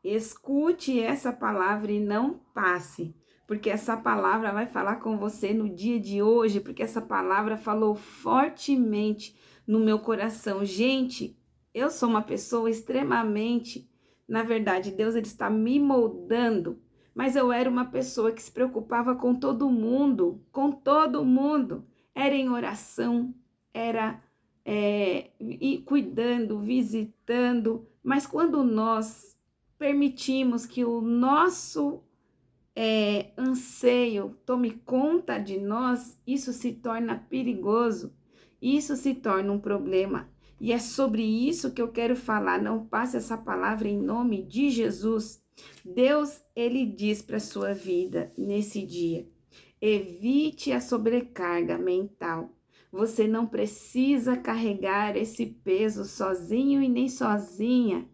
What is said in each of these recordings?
Escute essa palavra e não passe, porque essa palavra vai falar com você no dia de hoje, porque essa palavra falou fortemente no meu coração. Gente, eu sou uma pessoa extremamente, na verdade, Deus ele está me moldando, mas eu era uma pessoa que se preocupava com todo mundo, com todo mundo. Era em oração, era e cuidando, visitando, mas quando nós permitimos que o nosso anseio tome conta de nós, isso se torna perigoso, isso se torna um problema. E é sobre isso que eu quero falar. Não passe essa palavra em nome de Jesus. Deus, ele diz para a sua vida nesse dia: evite a sobrecarga mental. Você não precisa carregar esse peso sozinho e nem sozinha.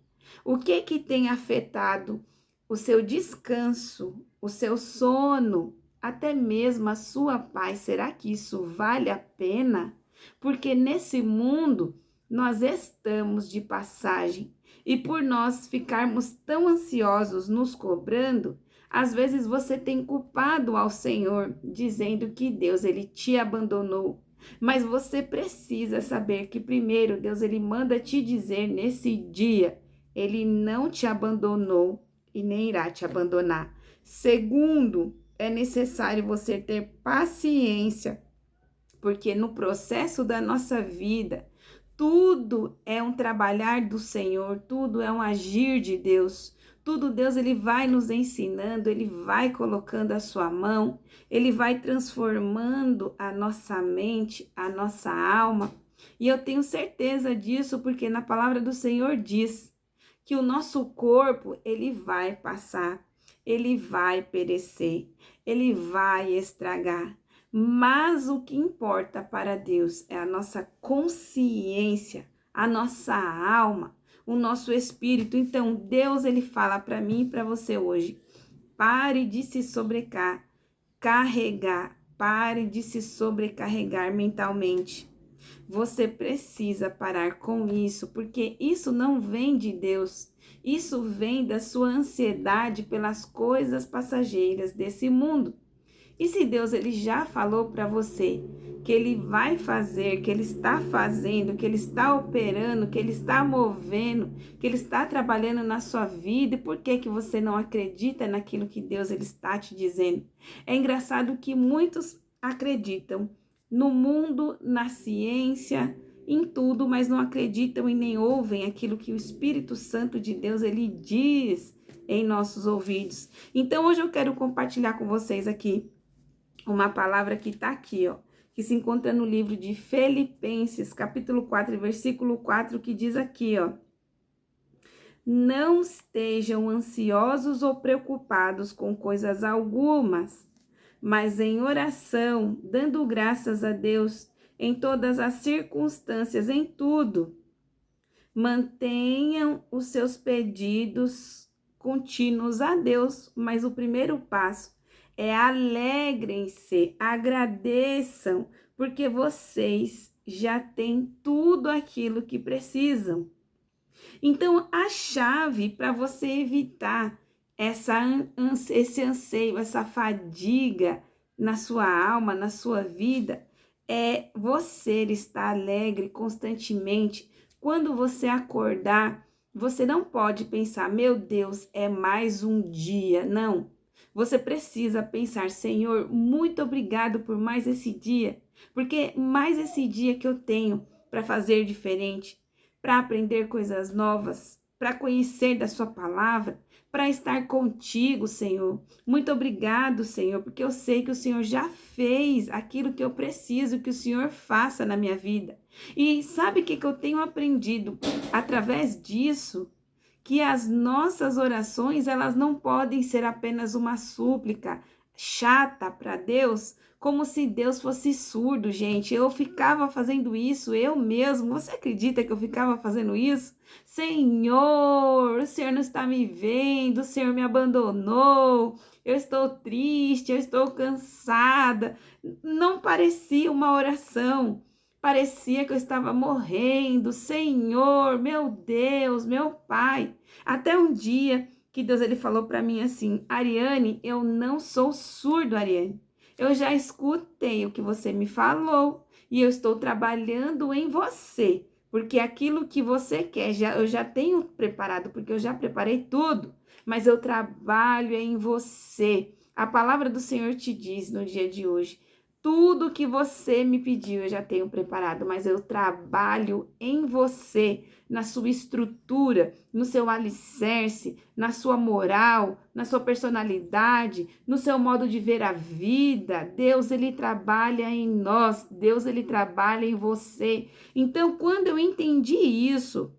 O que tem afetado o seu descanso, o seu sono, até mesmo a sua paz? Será que isso vale a pena? Porque nesse mundo nós estamos de passagem e por nós ficarmos tão ansiosos nos cobrando, às vezes você tem culpado ao Senhor, dizendo que Deus ele te abandonou. Mas você precisa saber que primeiro Deus ele manda te dizer nesse dia, ele não te abandonou e nem irá te abandonar. Segundo, é necessário você ter paciência, porque no processo da nossa vida, tudo é um trabalhar do Senhor, tudo é um agir de Deus. Tudo Deus ele vai nos ensinando, ele vai colocando a sua mão, ele vai transformando a nossa mente, a nossa alma. E eu tenho certeza disso porque na palavra do Senhor diz que o nosso corpo ele vai passar, ele vai perecer, ele vai estragar. Mas o que importa para Deus é a nossa consciência, a nossa alma, o nosso espírito. Então, Deus ele fala para mim e para você hoje: pare de se sobrecarregar, pare de se sobrecarregar mentalmente. Você precisa parar com isso, porque isso não vem de Deus. Isso vem da sua ansiedade pelas coisas passageiras desse mundo. E se Deus ele já falou para você que ele vai fazer, que ele está fazendo, que ele está operando, que ele está movendo, que ele está trabalhando na sua vida, e por que que você não acredita naquilo que Deus ele está te dizendo? É engraçado que muitos acreditam no mundo, na ciência, em tudo, mas não acreditam e nem ouvem aquilo que o Espírito Santo de Deus ele diz em nossos ouvidos. Então hoje eu quero compartilhar com vocês aqui uma palavra que está aqui, ó, que se encontra no livro de Filipenses, capítulo 4, versículo 4, que diz aqui, ó: não estejam ansiosos ou preocupados com coisas algumas, mas em oração, dando graças a Deus em todas as circunstâncias, em tudo, mantenham os seus pedidos contínuos a Deus. Mas o primeiro passo é alegrem-se, agradeçam, porque vocês já têm tudo aquilo que precisam. Então, a chave para você evitar esse anseio, essa fadiga na sua alma, na sua vida, é você estar alegre constantemente. Quando você acordar, você não pode pensar: meu Deus, é mais um dia. Não. Você precisa pensar: Senhor, muito obrigado por mais esse dia, porque mais esse dia que eu tenho para fazer diferente, para aprender coisas novas, para conhecer da sua palavra, para estar contigo, Senhor. Muito obrigado, Senhor, porque eu sei que o Senhor já fez aquilo que eu preciso que o Senhor faça na minha vida. E sabe o que eu tenho aprendido através disso? Que as nossas orações, elas não podem ser apenas uma súplica chata para Deus, como se Deus fosse surdo, gente. Eu ficava fazendo isso, eu mesmo. Você acredita que eu ficava fazendo isso? Senhor, o Senhor não está me vendo, o Senhor me abandonou, eu estou triste, eu estou cansada. Não parecia uma oração, parecia que eu estava morrendo. Senhor, meu Deus, meu Pai. Até um dia que Deus ele falou para mim assim: Ariane, eu não sou surdo, Ariane. Eu já escutei o que você me falou e eu estou trabalhando em você, porque aquilo que você quer, eu já tenho preparado, porque eu já preparei tudo, mas eu trabalho em você. A palavra do Senhor te diz no dia de hoje: tudo que você me pediu eu já tenho preparado, mas eu trabalho em você, na sua estrutura, no seu alicerce, na sua moral, na sua personalidade, no seu modo de ver a vida. Deus, ele trabalha em nós, Deus, ele trabalha em você. Então, quando eu entendi isso,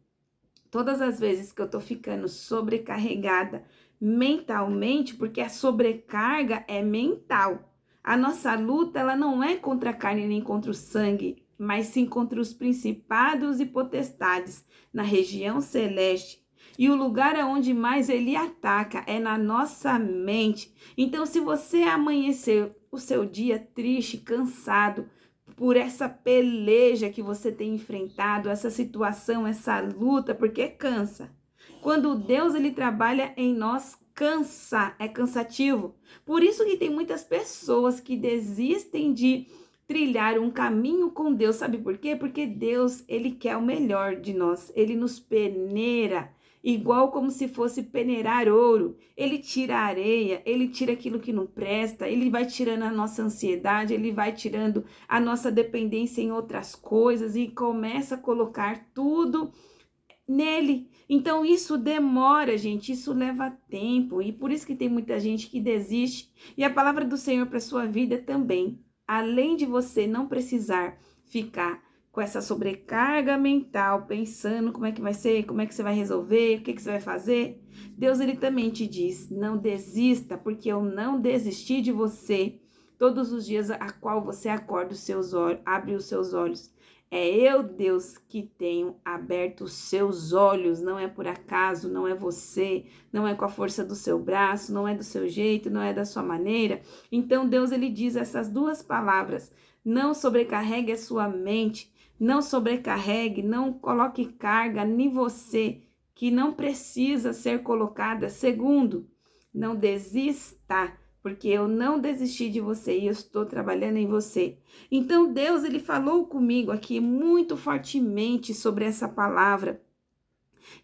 todas as vezes que eu tô ficando sobrecarregada mentalmente, porque a sobrecarga é mental. A nossa luta, ela não é contra a carne nem contra o sangue, mas sim contra os principados e potestades na região celeste. E o lugar aonde mais ele ataca é na nossa mente. Então, se você amanhecer o seu dia triste, cansado, por essa peleja que você tem enfrentado, essa situação, essa luta, porque cansa. Quando Deus ele trabalha em nós, cansa, é cansativo. Por isso que tem muitas pessoas que desistem de trilhar um caminho com Deus, sabe por quê? Porque Deus, ele quer o melhor de nós, ele nos peneira, igual como se fosse peneirar ouro. Ele tira a areia, ele tira aquilo que não presta, ele vai tirando a nossa ansiedade, ele vai tirando a nossa dependência em outras coisas e começa a colocar tudo nele. Então isso demora, gente, isso leva tempo e por isso que tem muita gente que desiste. E a palavra do Senhor para sua vida também, além de você não precisar ficar com essa sobrecarga mental, pensando como é que vai ser, como é que você vai resolver, o que você vai fazer, Deus ele também te diz: não desista, porque eu não desisti de você. Todos os dias a qual você acorda os seus olhos, abre os seus olhos, é eu, Deus, que tenho aberto os seus olhos, não é por acaso, não é você, não é com a força do seu braço, não é do seu jeito, não é da sua maneira. Então Deus ele diz essas duas palavras: não sobrecarregue a sua mente, não sobrecarregue, não coloque carga em você que não precisa ser colocada. Segundo, não desista, porque eu não desisti de você e eu estou trabalhando em você. Então Deus, ele falou comigo aqui muito fortemente sobre essa palavra.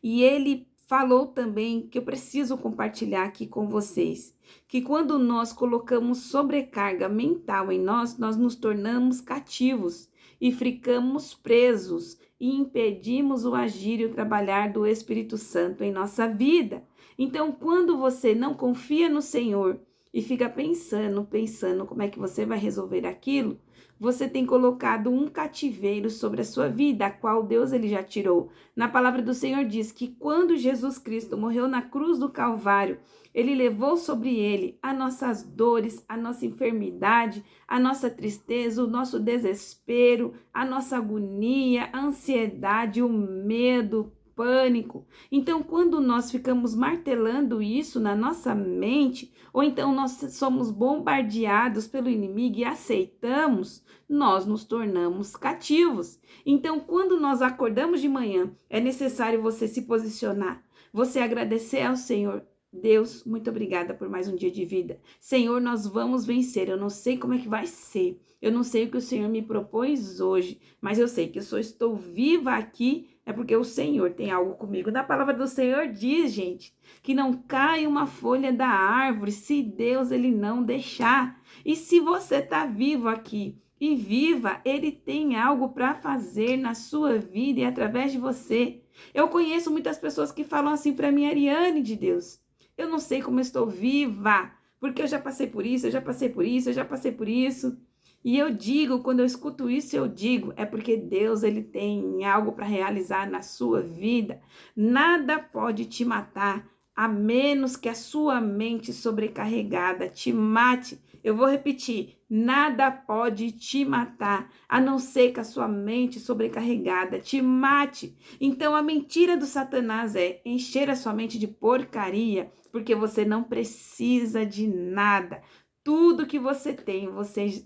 E ele falou também que eu preciso compartilhar aqui com vocês, que quando nós colocamos sobrecarga mental em nós, nós nos tornamos cativos e ficamos presos e impedimos o agir e o trabalhar do Espírito Santo em nossa vida. Então, quando você não confia no Senhor e fica pensando como é que você vai resolver aquilo, você tem colocado um cativeiro sobre a sua vida, a qual Deus ele já tirou. Na palavra do Senhor diz que quando Jesus Cristo morreu na cruz do Calvário, ele levou sobre ele as nossas dores, a nossa enfermidade, a nossa tristeza, o nosso desespero, a nossa agonia, a ansiedade, o medo, pânico. Então, quando nós ficamos martelando isso na nossa mente, ou então nós somos bombardeados pelo inimigo e aceitamos, nós nos tornamos cativos. Então, quando nós acordamos de manhã, é necessário você se posicionar, você agradecer ao Senhor. Deus, muito obrigada por mais um dia de vida. Senhor, nós vamos vencer. Eu não sei como é que vai ser. Eu não sei o que o Senhor me propôs hoje, mas eu sei que eu só estou viva aqui é porque o Senhor tem algo comigo. Na palavra do Senhor diz, gente, que não cai uma folha da árvore se Deus ele não deixar. E se você está vivo aqui e viva, ele tem algo para fazer na sua vida e através de você. Eu conheço muitas pessoas que falam assim para mim: Ariane de Deus, eu não sei como eu estou viva, porque eu já passei por isso, eu já passei por isso, eu já passei por isso. E eu digo, quando eu escuto isso, eu digo, é porque Deus ele tem algo para realizar na sua vida. Nada pode te matar, a menos que a sua mente sobrecarregada te mate. Eu vou repetir, nada pode te matar, a não ser que a sua mente sobrecarregada te mate. Então a mentira do Satanás é encher a sua mente de porcaria, porque você não precisa de nada. Tudo que você tem,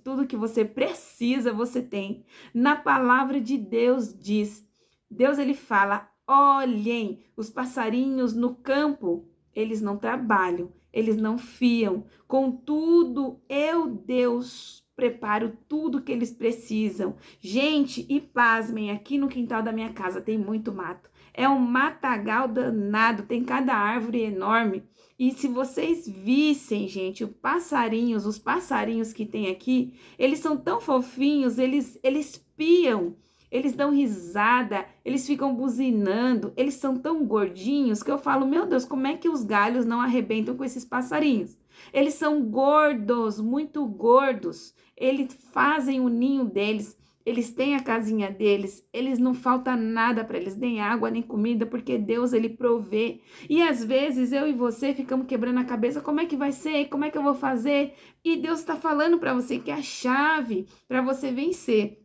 tudo que você precisa, você tem. Na palavra de Deus diz, Deus ele fala: olhem os passarinhos no campo, eles não trabalham, eles não fiam. Contudo, eu, Deus, preparo tudo que eles precisam. Gente, e pasmem, aqui no quintal da minha casa tem muito mato. É um matagal danado, tem cada árvore enorme. E se vocês vissem, gente, os passarinhos que tem aqui, eles são tão fofinhos, eles piam, eles dão risada, eles ficam buzinando, eles são tão gordinhos que eu falo, meu Deus, como é que os galhos não arrebentam com esses passarinhos? Eles são gordos, muito gordos, eles fazem o ninho deles, eles têm a casinha deles, eles não falta nada para eles, nem água, nem comida, porque Deus, ele provê. E às vezes eu e você ficamos quebrando a cabeça, como é que vai ser? Como é que eu vou fazer? E Deus está falando para você que a chave para você vencer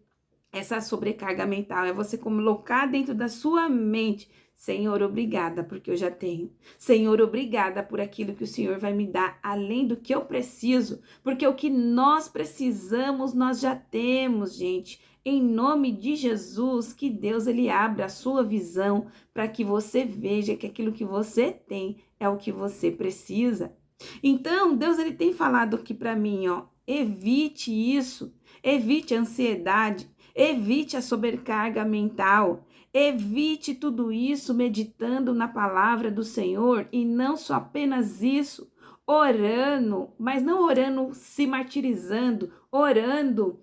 essa sobrecarga mental é você colocar dentro da sua mente: Senhor, obrigada porque eu já tenho. Senhor, obrigada por aquilo que o Senhor vai me dar além do que eu preciso, porque o que nós precisamos nós já temos, gente. Em nome de Jesus, que Deus, ele abra a sua visão para que você veja que aquilo que você tem é o que você precisa. Então, Deus, ele tem falado aqui para mim, ó, evite isso, evite a ansiedade, evite a sobrecarga mental, evite tudo isso meditando na palavra do Senhor, e não só apenas isso, orando, mas não orando se martirizando, orando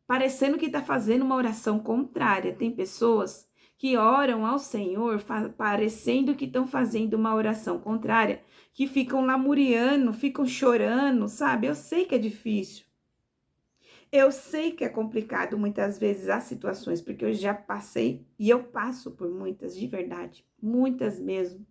parecendo que está fazendo uma oração contrária. Tem pessoas que oram ao Senhor parecendo que estão fazendo uma oração contrária, que ficam lamuriando, ficam chorando, sabe? Eu sei que é difícil. Eu sei que é complicado muitas vezes as situações, porque eu já passei e eu passo por muitas, de verdade, muitas mesmo.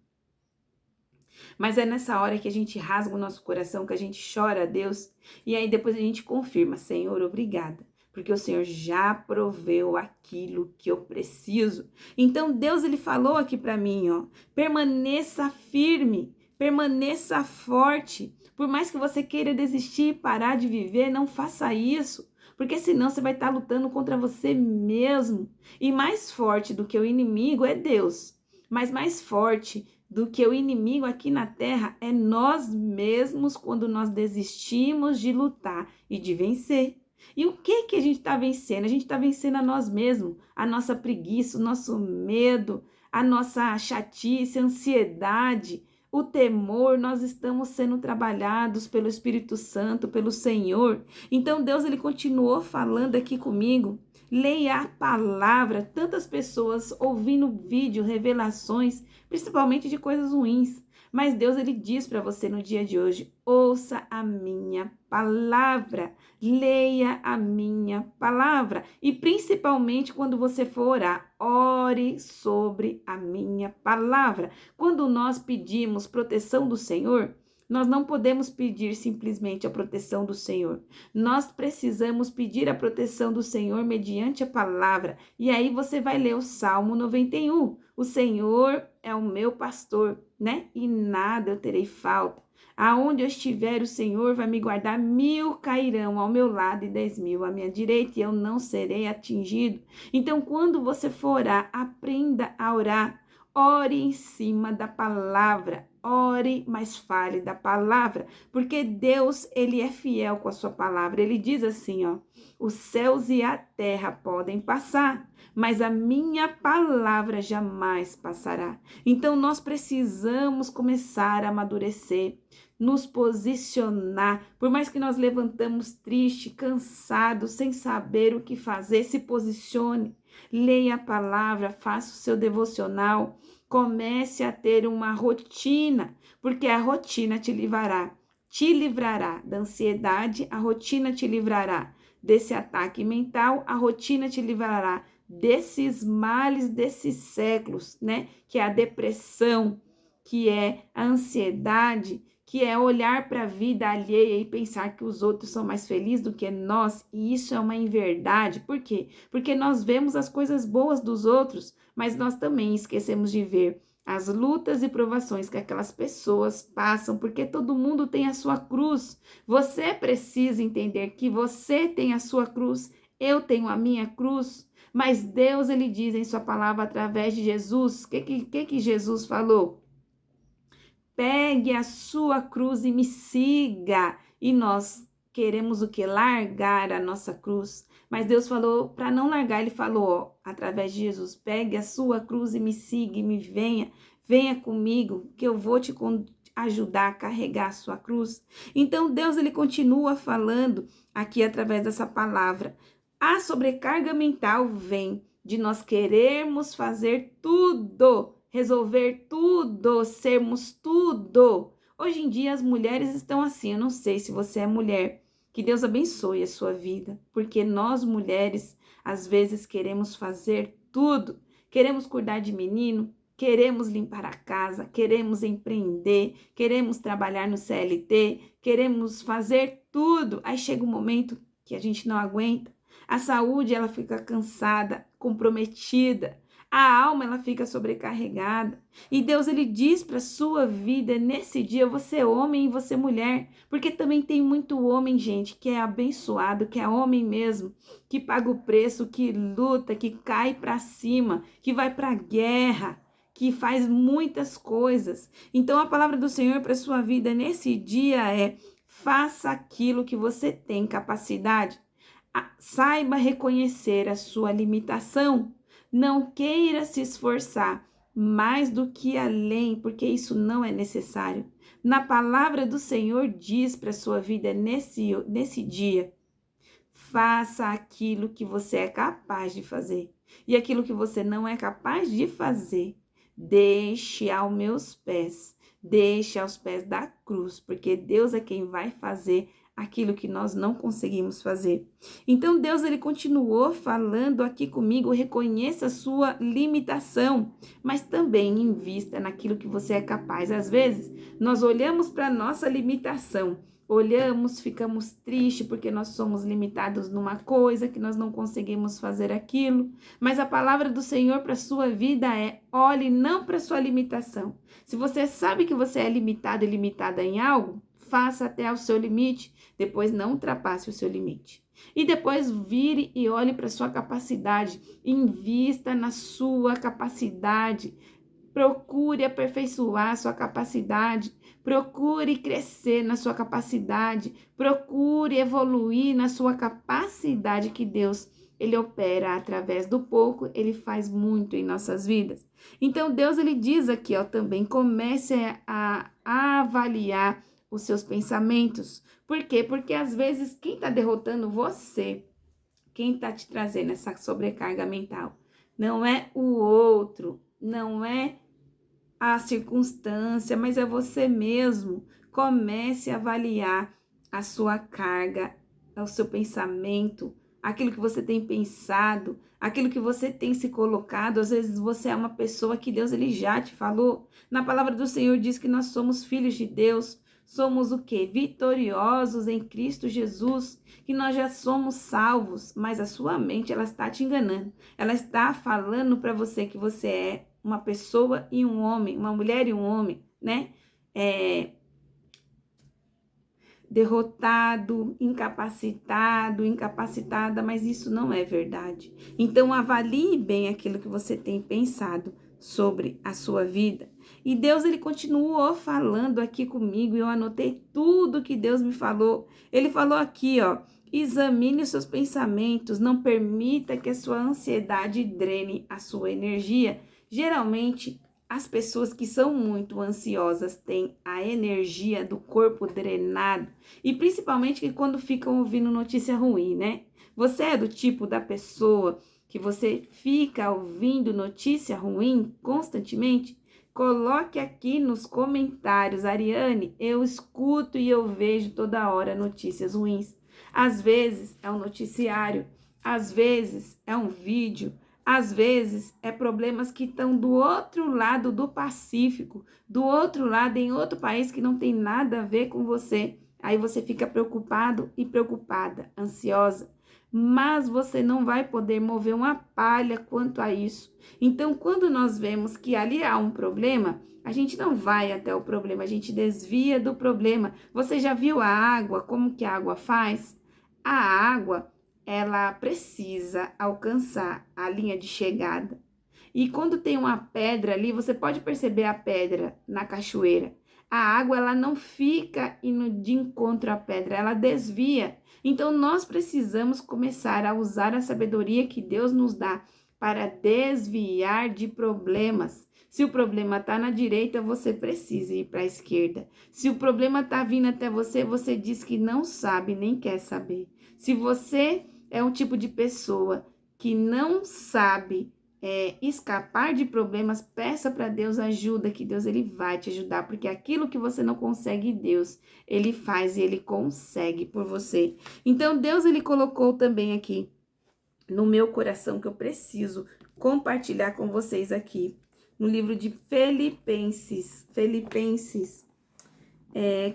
Mas é nessa hora que a gente rasga o nosso coração, que a gente chora a Deus, e aí depois a gente confirma: Senhor, obrigada, porque o Senhor já proveu aquilo que eu preciso. Então Deus, ele falou aqui para mim, ó, permaneça firme, permaneça forte. Por mais que você queira desistir e parar de viver, não faça isso, porque senão você vai estar lutando contra você mesmo. E mais forte do que o inimigo é Deus, mas mais forte do que o inimigo aqui na terra é nós mesmos, quando nós desistimos de lutar e de vencer. E o que a gente está vencendo? A gente está vencendo a nós mesmos, a nossa preguiça, o nosso medo, a nossa chatice, a ansiedade, o temor. Nós estamos sendo trabalhados pelo Espírito Santo, pelo Senhor. Então Deus, ele continuou falando aqui comigo. Leia a palavra. Tantas pessoas ouvindo vídeo, revelações, principalmente de coisas ruins. Mas Deus, ele diz para você no dia de hoje: ouça a minha palavra, leia a minha palavra. E principalmente quando você for orar, ore sobre a minha palavra. Quando nós pedimos proteção do Senhor, nós não podemos pedir simplesmente a proteção do Senhor. Nós precisamos pedir a proteção do Senhor mediante a palavra. E aí você vai ler o Salmo 91. O Senhor é o meu pastor, né? E nada eu terei falta. Aonde eu estiver, o Senhor vai me guardar. 1000 cairão ao meu lado e 10.000 à minha direita, e eu não serei atingido. Então, quando você for orar, aprenda a orar. Ore em cima da palavra. Ore, mas fale da palavra, porque Deus, ele é fiel com a sua palavra. Ele diz assim, ó: os céus e a terra podem passar, mas a minha palavra jamais passará. Então nós precisamos começar a amadurecer, nos posicionar. Por mais que nós levantamos triste, cansado, sem saber o que fazer, se posicione. Leia a palavra, faça o seu devocional, comece a ter uma rotina, porque a rotina te livrará da ansiedade, a rotina te livrará desse ataque mental, a rotina te livrará desses males desses séculos, né? Que é a depressão, que é a ansiedade, que é olhar para a vida alheia e pensar que os outros são mais felizes do que nós, e isso é uma inverdade. Por quê? Porque nós vemos as coisas boas dos outros, mas nós também esquecemos de ver as lutas e provações que aquelas pessoas passam, porque todo mundo tem a sua cruz. Você precisa entender que você tem a sua cruz, eu tenho a minha cruz, mas Deus, ele diz em sua palavra através de Jesus, o que Jesus falou? pegue a sua cruz e me siga. E nós queremos o que? Largar a nossa cruz. Mas Deus falou para não largar, ele falou, ó, através de Jesus, pegue a sua cruz e me siga, e me venha comigo, que eu vou te ajudar a carregar a sua cruz. Então Deus, ele continua falando aqui através dessa palavra. A sobrecarga mental vem de nós querermos fazer tudo, resolver tudo, sermos tudo. Hoje em dia as mulheres estão assim, eu não sei se você é mulher, que Deus abençoe a sua vida, porque nós mulheres às vezes queremos fazer tudo, queremos cuidar de menino, queremos limpar a casa, queremos empreender, queremos trabalhar no CLT, queremos fazer tudo. Aí chega um momento que a gente não aguenta. A saúde, ela fica cansada, comprometida. A alma, ela fica sobrecarregada. E Deus, ele diz para a sua vida nesse dia, você é homem e você é mulher. Porque também tem muito homem, gente, que é abençoado, que é homem mesmo, que paga o preço, que luta, que cai para cima, que vai para a guerra, que faz muitas coisas. Então, a palavra do Senhor para a sua vida nesse dia é: faça aquilo que você tem capacidade. Saiba reconhecer a sua limitação. Não queira se esforçar mais do que além, porque isso não é necessário. Na palavra do Senhor diz para a sua vida nesse dia: faça aquilo que você é capaz de fazer. E aquilo que você não é capaz de fazer, deixe aos meus pés. Deixe aos pés da cruz, porque Deus é quem vai fazer aquilo que nós não conseguimos fazer. Então Deus, ele continuou falando aqui comigo: reconheça a sua limitação, mas também invista naquilo que você é capaz. Às vezes, nós olhamos para a nossa limitação, olhamos, ficamos tristes porque nós somos limitados numa coisa, que nós não conseguimos fazer aquilo, mas a palavra do Senhor para a sua vida é: olhe não para a sua limitação. Se você sabe que você é limitado e limitada em algo, faça até o seu limite, depois não ultrapasse o seu limite. E depois vire e olhe para a sua capacidade, invista na sua capacidade, procure aperfeiçoar a sua capacidade, procure crescer na sua capacidade, procure evoluir na sua capacidade, que Deus, ele opera através do pouco, ele faz muito em nossas vidas. Então Deus, ele diz aqui, ó, também comece a avaliar os seus pensamentos. Por quê? Porque às vezes quem está derrotando você, quem está te trazendo essa sobrecarga mental, não é o outro, não é a circunstância, mas é você mesmo. Comece a avaliar a sua carga, o seu pensamento, aquilo que você tem pensado, aquilo que você tem se colocado. Às vezes você é uma pessoa que Deus, ele já te falou. Na palavra do Senhor diz que nós somos filhos de Deus. Somos o quê? Vitoriosos em Cristo Jesus, que nós já somos salvos, mas a sua mente, ela está te enganando. Ela está falando para você que você é uma pessoa e um homem, uma mulher e um homem, né? Derrotado, incapacitado, incapacitada, mas isso não é verdade. Então, avalie bem aquilo que você tem pensado sobre a sua vida. E Deus, ele continuou falando aqui comigo, e eu anotei tudo que Deus me falou. Ele falou aqui, ó: examine os seus pensamentos, não permita que a sua ansiedade drene a sua energia. Geralmente, as pessoas que são muito ansiosas têm a energia do corpo drenado, e principalmente que quando ficam ouvindo notícia ruim, né? Você é do tipo da pessoa que você fica ouvindo notícia ruim constantemente? Coloque aqui nos comentários: Ariane, eu escuto e eu vejo toda hora notícias ruins. Às vezes é um noticiário, às vezes é um vídeo, às vezes é problemas que estão do outro lado do Pacífico, do outro lado, em outro país que não tem nada a ver com você. Aí você fica preocupado e preocupada, ansiosa, mas você não vai poder mover uma palha quanto a isso. Então, quando nós vemos que ali há um problema, a gente não vai até o problema, a gente desvia do problema. Você já viu a água, como que a água faz? A água, ela precisa alcançar a linha de chegada. E quando tem uma pedra ali, você pode perceber a pedra na cachoeira. A água, ela não fica indo de encontro à pedra, ela desvia. Então, nós precisamos começar a usar a sabedoria que Deus nos dá para desviar de problemas. Se o problema está na direita, você precisa ir para a esquerda. Se o problema está vindo até você, você diz que não sabe, nem quer saber. Se você é um tipo de pessoa que não sabe escapar de problemas, peça para Deus ajuda, que Deus ele vai te ajudar, porque aquilo que você não consegue, Deus, ele faz e ele consegue por você. Então, Deus, ele colocou também aqui no meu coração que eu preciso compartilhar com vocês aqui, no livro de Filipenses,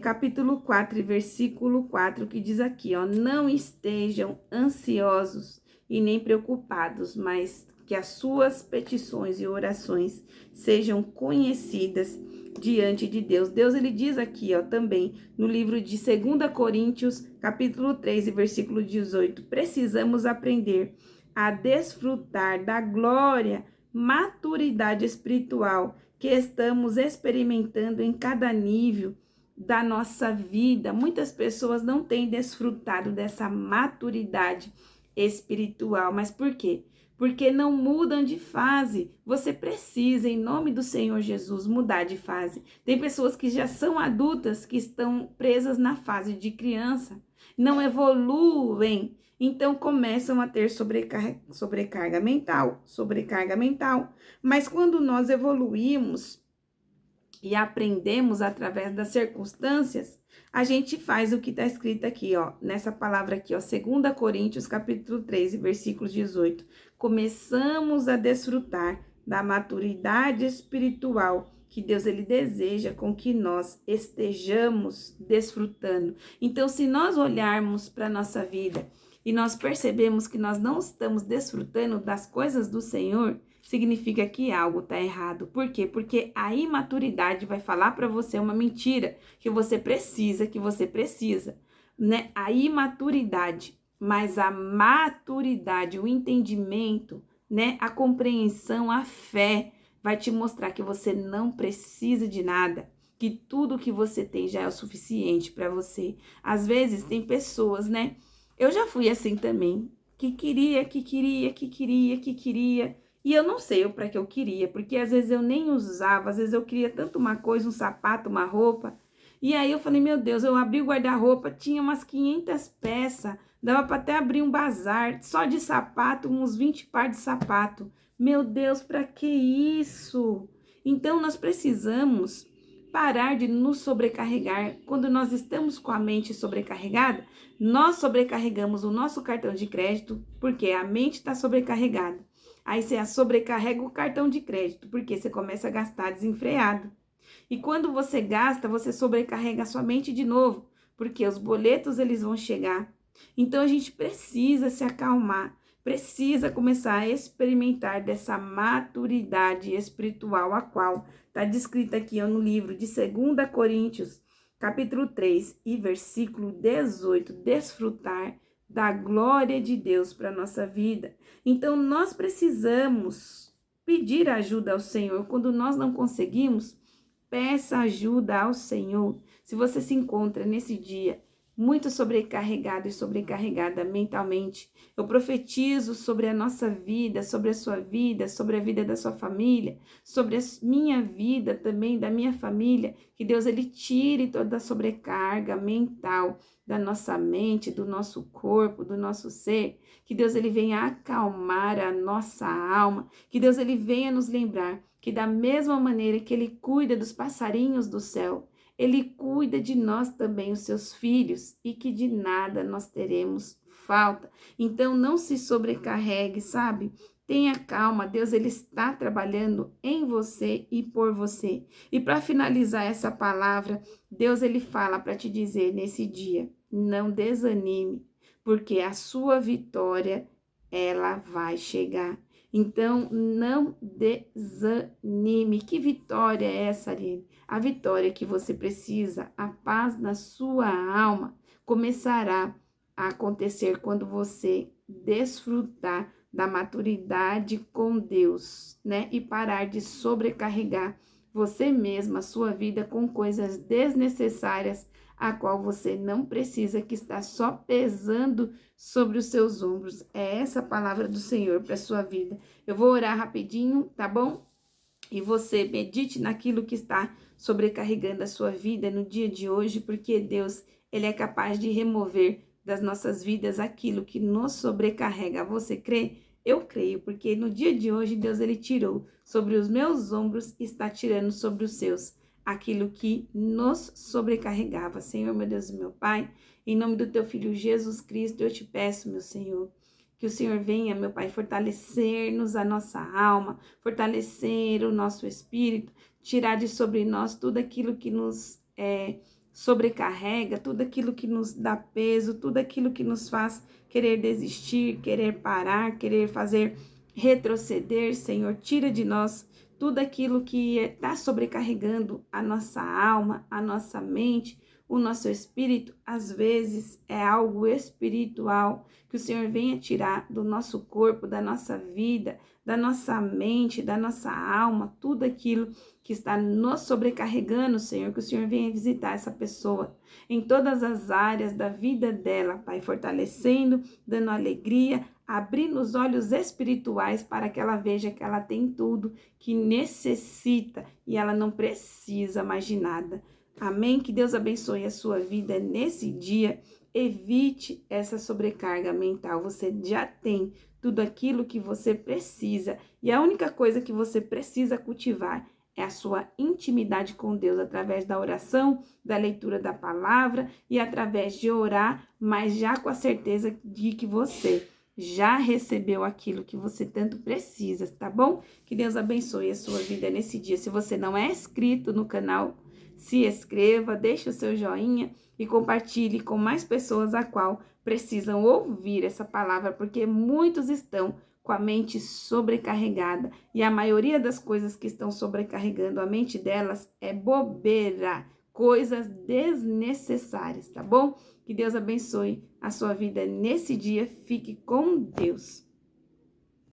capítulo 4, versículo 4, que diz aqui, ó, não estejam ansiosos e nem preocupados, mas que as suas petições e orações sejam conhecidas diante de Deus. Deus, ele diz aqui, ó, também, no livro de 2 Coríntios, capítulo 3, versículo 18, precisamos aprender a desfrutar da glória, maturidade espiritual que estamos experimentando em cada nível da nossa vida. Muitas pessoas não têm desfrutado dessa maturidade espiritual, mas por quê? Porque não mudam de fase. Você precisa, em nome do Senhor Jesus, mudar de fase. Tem pessoas que já são adultas, que estão presas na fase de criança, não evoluem, então começam a ter sobrecarga mental. Mas quando nós evoluímos e aprendemos através das circunstâncias, a gente faz o que está escrito aqui, ó, nessa palavra aqui, ó, 2 Coríntios, capítulo 13, versículos 18. Começamos a desfrutar da maturidade espiritual que Deus, ele deseja com que nós estejamos desfrutando. Então, se nós olharmos para a nossa vida e nós percebemos que nós não estamos desfrutando das coisas do Senhor, significa que algo está errado. Por quê? Porque a imaturidade vai falar para você uma mentira que você precisa, né? A imaturidade, mas a maturidade, o entendimento, né? A compreensão, a fé vai te mostrar que você não precisa de nada, que tudo que você tem já é o suficiente para você. Às vezes tem pessoas, né? Eu já fui assim também, que queria, e eu não sei para que eu queria, porque às vezes eu nem usava, às vezes eu queria tanto uma coisa, um sapato, uma roupa. E aí eu falei, meu Deus, eu abri o guarda-roupa, tinha umas 500 peças, dava para até abrir um bazar, só de sapato, uns 20 par de sapato. Meu Deus, para que isso? Então nós precisamos parar de nos sobrecarregar. Quando nós estamos com a mente sobrecarregada, nós sobrecarregamos o nosso cartão de crédito, porque a mente está sobrecarregada. Aí você sobrecarrega o cartão de crédito, porque você começa a gastar desenfreado. E quando você gasta, você sobrecarrega a sua mente de novo, porque os boletos eles vão chegar. Então a gente precisa se acalmar, precisa começar a experimentar dessa maturidade espiritual, a qual está descrita aqui no livro de 2 Coríntios, capítulo 3 e versículo 18, desfrutar da glória de Deus para a nossa vida. Então, nós precisamos pedir ajuda ao Senhor. Quando nós não conseguimos, peça ajuda ao Senhor. Se você se encontra nesse dia muito sobrecarregado e sobrecarregada mentalmente, eu profetizo sobre a nossa vida, sobre a sua vida, sobre a vida da sua família, sobre a minha vida também, da minha família, que Deus ele tire toda a sobrecarga mental da nossa mente, do nosso corpo, do nosso ser, que Deus ele venha acalmar a nossa alma, que Deus ele venha nos lembrar que da mesma maneira que ele cuida dos passarinhos do céu, ele cuida de nós também, os seus filhos, e que de nada nós teremos falta. Então, não se sobrecarregue, sabe? Tenha calma, Deus ele está trabalhando em você e por você. E para finalizar essa palavra, Deus ele fala para te dizer nesse dia, não desanime, porque a sua vitória, ela vai chegar. Então, não desanime. Que vitória é essa, Ariane? A vitória que você precisa, a paz na sua alma, começará a acontecer quando você desfrutar da maturidade com Deus, né? E parar de sobrecarregar você mesma, a sua vida com coisas desnecessárias, a qual você não precisa, que está só pesando sobre os seus ombros. É essa a palavra do Senhor para a sua vida. Eu vou orar rapidinho, tá bom? E você medite naquilo que está sobrecarregando a sua vida no dia de hoje, porque Deus, Ele é capaz de remover das nossas vidas aquilo que nos sobrecarrega. Você crê? Eu creio, porque no dia de hoje Deus, Ele tirou sobre os meus ombros e está tirando sobre os seus aquilo que nos sobrecarregava. Senhor, meu Deus e meu Pai, em nome do Teu Filho Jesus Cristo, eu te peço, meu Senhor, que o Senhor venha, meu Pai, fortalecer-nos a nossa alma, fortalecer o nosso espírito, tirar de sobre nós tudo aquilo que nos sobrecarrega, tudo aquilo que nos dá peso, tudo aquilo que nos faz querer desistir, querer parar, querer fazer retroceder. Senhor, tira de nós tudo aquilo que está sobrecarregando a nossa alma, a nossa mente, o nosso espírito. Às vezes é algo espiritual que o Senhor venha tirar do nosso corpo, da nossa vida, da nossa mente, da nossa alma, tudo aquilo que está nos sobrecarregando, Senhor, que o Senhor venha visitar essa pessoa em todas as áreas da vida dela, Pai, fortalecendo, dando alegria, abrindo os olhos espirituais para que ela veja que ela tem tudo que necessita e ela não precisa mais de nada. Amém? Que Deus abençoe a sua vida nesse dia. Evite essa sobrecarga mental. Você já tem tudo aquilo que você precisa. E a única coisa que você precisa cultivar é a sua intimidade com Deus, através da oração, da leitura da palavra e através de orar, mas já com a certeza de que você já recebeu aquilo que você tanto precisa, tá bom? Que Deus abençoe a sua vida nesse dia. Se você não é inscrito no canal, se inscreva, deixe o seu joinha e compartilhe com mais pessoas a qual precisam ouvir essa palavra, porque muitos estão com a mente sobrecarregada e a maioria das coisas que estão sobrecarregando a mente delas é bobeira, coisas desnecessárias, tá bom? Que Deus abençoe a sua vida nesse dia. Fique com Deus.